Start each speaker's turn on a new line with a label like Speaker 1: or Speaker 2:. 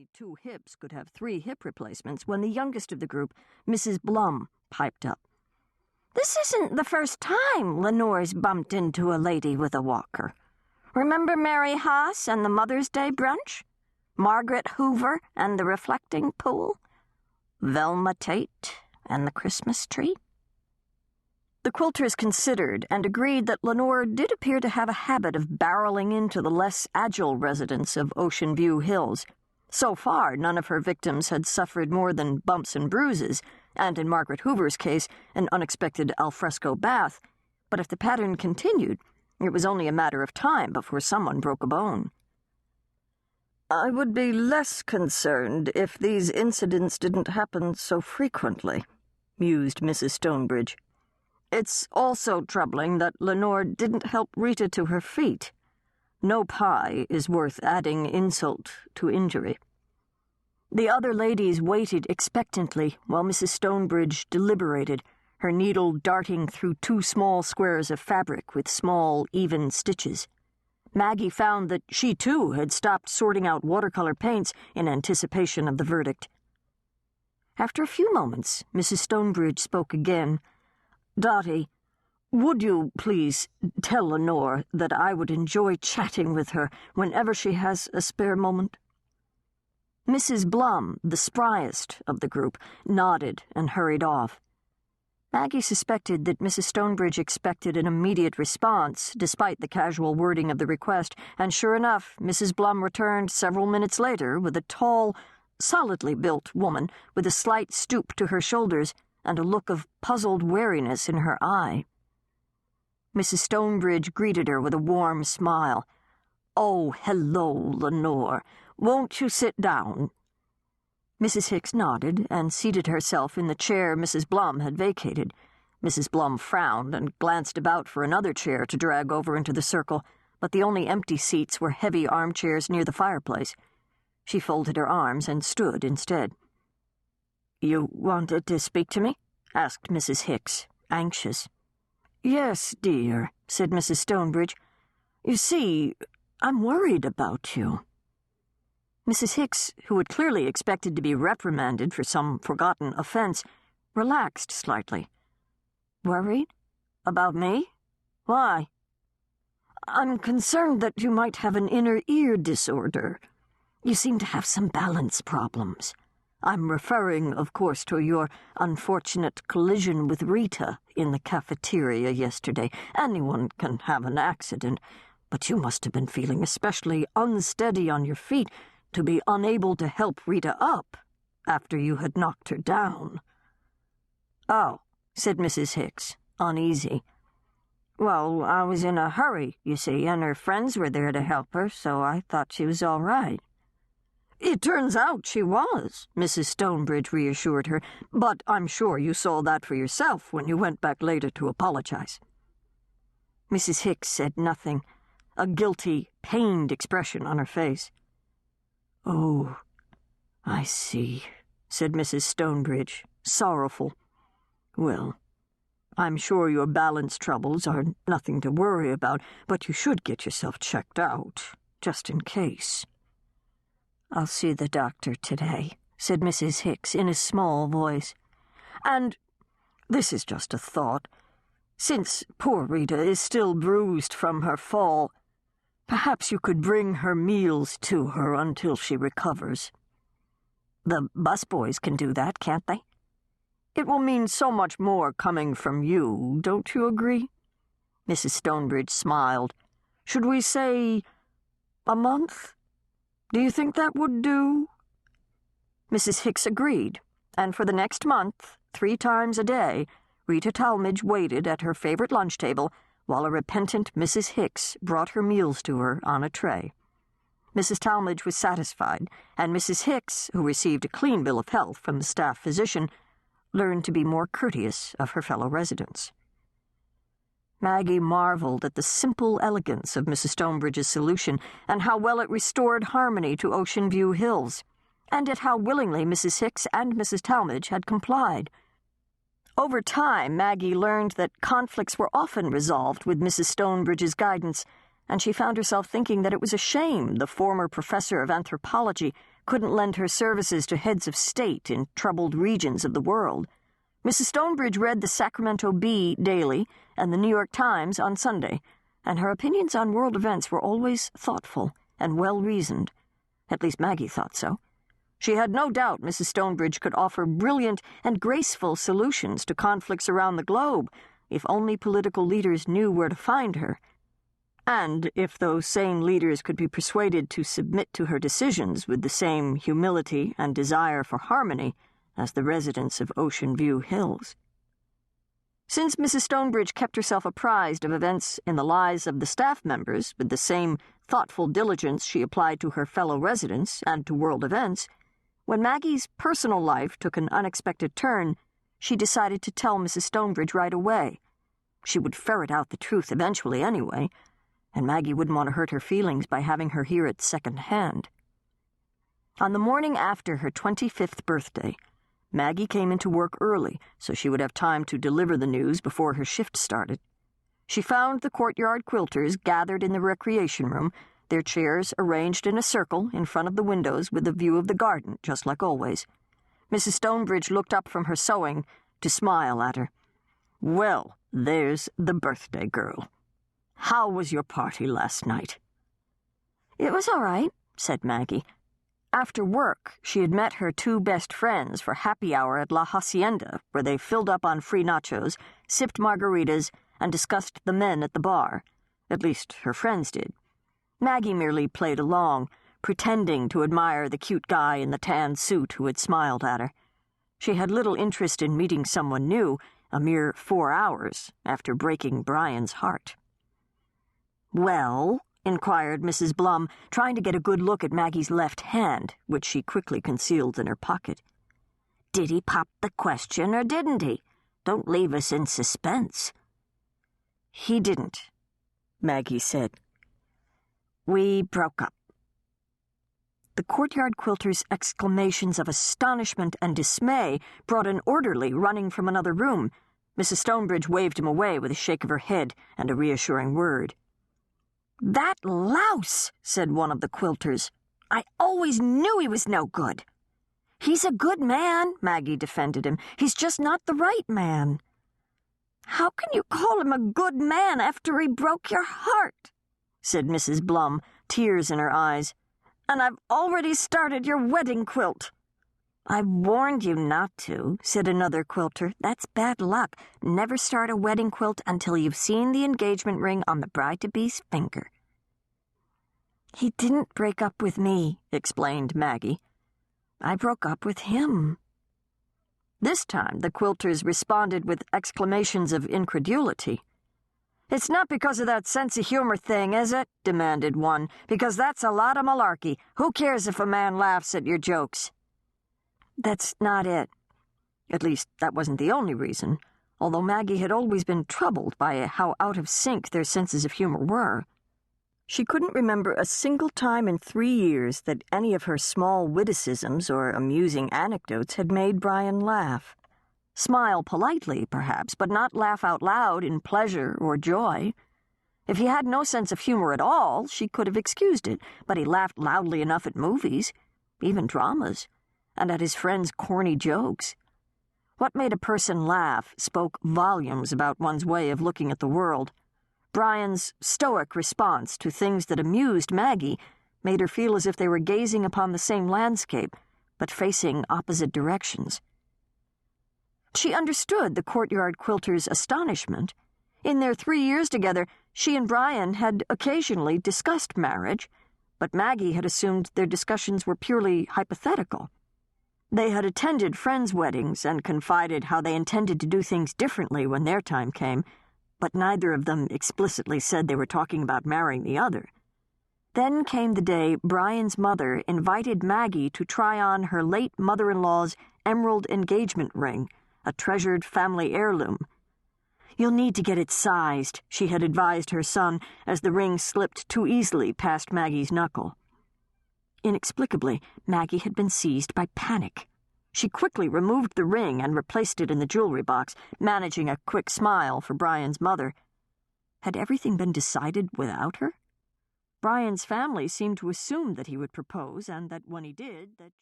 Speaker 1: only 2 hips could have 3 hip replacements when the youngest of the group, Mrs. Blum, piped up. "This isn't the first time Lenore's bumped into a lady with a walker. Remember Mary Haas and the Mother's Day brunch? Margaret Hoover and the reflecting pool? Velma Tate and the Christmas tree?" The Quilters considered and agreed that Lenore did appear to have a habit of barreling into the less agile residents of Ocean View Hills. So far, none of her victims had suffered more than bumps and bruises, and in Margaret Hoover's case, an unexpected alfresco bath. But if the pattern continued, it was only a matter of time before someone broke a bone. "I would be less concerned if these incidents didn't happen so frequently," mused Mrs. Stonebridge. "It's also troubling that Lenore didn't help Rita to her feet. No pie is worth adding insult to injury." The other ladies waited expectantly while Mrs. Stonebridge deliberated, her needle darting through 2 small squares of fabric with small, even stitches. Maggie found that she, too, had stopped sorting out watercolor paints in anticipation of the verdict. After a few moments, Mrs. Stonebridge spoke again. "Dottie, would you please tell Lenore that I would enjoy chatting with her whenever she has a spare moment?" Mrs. Blum, the spryest of the group, nodded and hurried off. Maggie suspected that Mrs. Stonebridge expected an immediate response, despite the casual wording of the request, and sure enough, Mrs. Blum returned several minutes later with a tall, solidly built woman with a slight stoop to her shoulders and a look of puzzled wariness in her eye. Mrs. Stonebridge greeted her with a warm smile. "Oh, hello, Lenore. Won't you sit down?" Mrs. Hicks nodded and seated herself in the chair Mrs. Blum had vacated. Mrs. Blum frowned and glanced about for another chair to drag over into the circle, but the only empty seats were heavy armchairs near the fireplace. She folded her arms and stood instead. "You wanted to speak to me?" asked Mrs. Hicks, anxious. "Yes, dear," said Mrs. Stonebridge. "You see, I'm worried about you." Mrs. Hicks, who had clearly expected to be reprimanded for some forgotten offense, relaxed slightly. "Worried? About me? Why?" "I'm concerned that you might have an inner ear disorder. You seem to have some balance problems. I'm referring, of course, to your unfortunate collision with Rita in the cafeteria yesterday. Anyone can have an accident, but you must have been feeling especially unsteady on your feet to be unable to help Rita up after you had knocked her down." "Oh," said Mrs. Hicks, uneasy. "Well, I was in a hurry, you see, and her friends were there to help her, so I thought she was all right." "It turns out she was," Mrs. Stonebridge reassured her, "but I'm sure you saw that for yourself when you went back later to apologize." Mrs. Hicks said nothing, a guilty, pained expression on her face. "Oh, I see," said Mrs. Stonebridge, sorrowful. "Well, I'm sure your balance troubles are nothing to worry about, but you should get yourself checked out, just in case." "I'll see the doctor today," said Mrs. Hicks in a small voice. "And this is just a thought. Since poor Rita is still bruised from her fall, perhaps you could bring her meals to her until she recovers. The busboys can do that, can't they? It will mean so much more coming from you, don't you agree?" Mrs. Stonebridge smiled. "Should we say a month? Do you think that would do?" Mrs. Hicks agreed, and for the next month, 3 times a day, Rita Talmadge waited at her favorite lunch table while a repentant Mrs. Hicks brought her meals to her on a tray. Mrs. Talmadge was satisfied, and Mrs. Hicks, who received a clean bill of health from the staff physician, learned to be more courteous of her fellow residents. Maggie marveled at the simple elegance of Mrs. Stonebridge's solution and how well it restored harmony to Ocean View Hills, and at how willingly Mrs. Hicks and Mrs. Talmadge had complied. Over time, Maggie learned that conflicts were often resolved with Mrs. Stonebridge's guidance, and she found herself thinking that it was a shame the former professor of anthropology couldn't lend her services to heads of state in troubled regions of the world. Mrs. Stonebridge read the Sacramento Bee daily and the New York Times on Sunday, and her opinions on world events were always thoughtful and well-reasoned. At least Maggie thought so. She had no doubt Mrs. Stonebridge could offer brilliant and graceful solutions to conflicts around the globe, if only political leaders knew where to find her, and if those same leaders could be persuaded to submit to her decisions with the same humility and desire for harmony as the residents of Ocean View Hills. Since Mrs. Stonebridge kept herself apprised of events in the lives of the staff members with the same thoughtful diligence she applied to her fellow residents and to world events, when Maggie's personal life took an unexpected turn, she decided to tell Mrs. Stonebridge right away. She would ferret out the truth eventually anyway, and Maggie wouldn't want to hurt her feelings by having her hear it second-hand. On the morning after her 25th birthday, Maggie came into work early so she would have time to deliver the news before her shift started. She found the courtyard quilters gathered in the recreation room, their chairs arranged in a circle in front of the windows with a view of the garden, just like always. Mrs. Stonebridge looked up from her sewing to smile at her. "Well, there's the birthday girl. How was your party last night?" "It was all right," said Maggie. After work, she had met her two best friends for happy hour at La Hacienda, where they filled up on free nachos, sipped margaritas, and discussed the men at the bar. At least her friends did. Maggie merely played along, pretending to admire the cute guy in the tan suit who had smiled at her. She had little interest in meeting someone new, a mere 4 hours after breaking Brian's heart. "Well?" inquired Mrs. Blum, trying to get a good look at Maggie's left hand, which she quickly concealed in her pocket. "Did he pop the question or didn't he? Don't leave us in suspense." "He didn't," Maggie said. "We broke up." The courtyard quilter's exclamations of astonishment and dismay brought an orderly running from another room. Mrs. Stonebridge waved him away with a shake of her head and a reassuring word. "That louse," said one of the quilters. "I always knew he was no good." "He's a good man," Maggie defended him. "He's just not the right man." "How can you call him a good man after he broke your heart?" said Mrs. Blum, tears in her eyes. "And I've already started your wedding quilt." "I warned you not to," said another quilter. "That's bad luck. Never start a wedding quilt until you've seen the engagement ring on the bride-to-be's finger." "He didn't break up with me," explained Maggie. "I broke up with him." This time the quilters responded with exclamations of incredulity. "It's not because of that sense of humor thing, is it?" demanded one. "Because that's a lot of malarkey. Who cares if a man laughs at your jokes?" "That's not it. At least, that wasn't the only reason, although Maggie had always been troubled by how out of sync their senses of humor were. She couldn't remember a single time in 3 years that any of her small witticisms or amusing anecdotes had made Brian laugh. Smile politely, perhaps, but not laugh out loud in pleasure or joy. If he had no sense of humor at all, she could have excused it, but he laughed loudly enough at movies, even dramas, and at his friends' corny jokes. What made a person laugh spoke volumes about one's way of looking at the world. Brian's stoic response to things that amused Maggie made her feel as if they were gazing upon the same landscape, but facing opposite directions. She understood the courtyard quilter's astonishment. In their 3 years together, she and Brian had occasionally discussed marriage, but Maggie had assumed their discussions were purely hypothetical. They had attended friends' weddings and confided how they intended to do things differently when their time came, but neither of them explicitly said they were talking about marrying the other. Then came the day Brian's mother invited Maggie to try on her late mother-in-law's emerald engagement ring, a treasured family heirloom. "You'll need to get it sized," she had advised her son as the ring slipped too easily past Maggie's knuckle. Inexplicably, Maggie had been seized by panic. She quickly removed the ring and replaced it in the jewelry box, managing a quick smile for Brian's mother. Had everything been decided without her? Brian's family seemed to assume that he would propose, and that when he did, that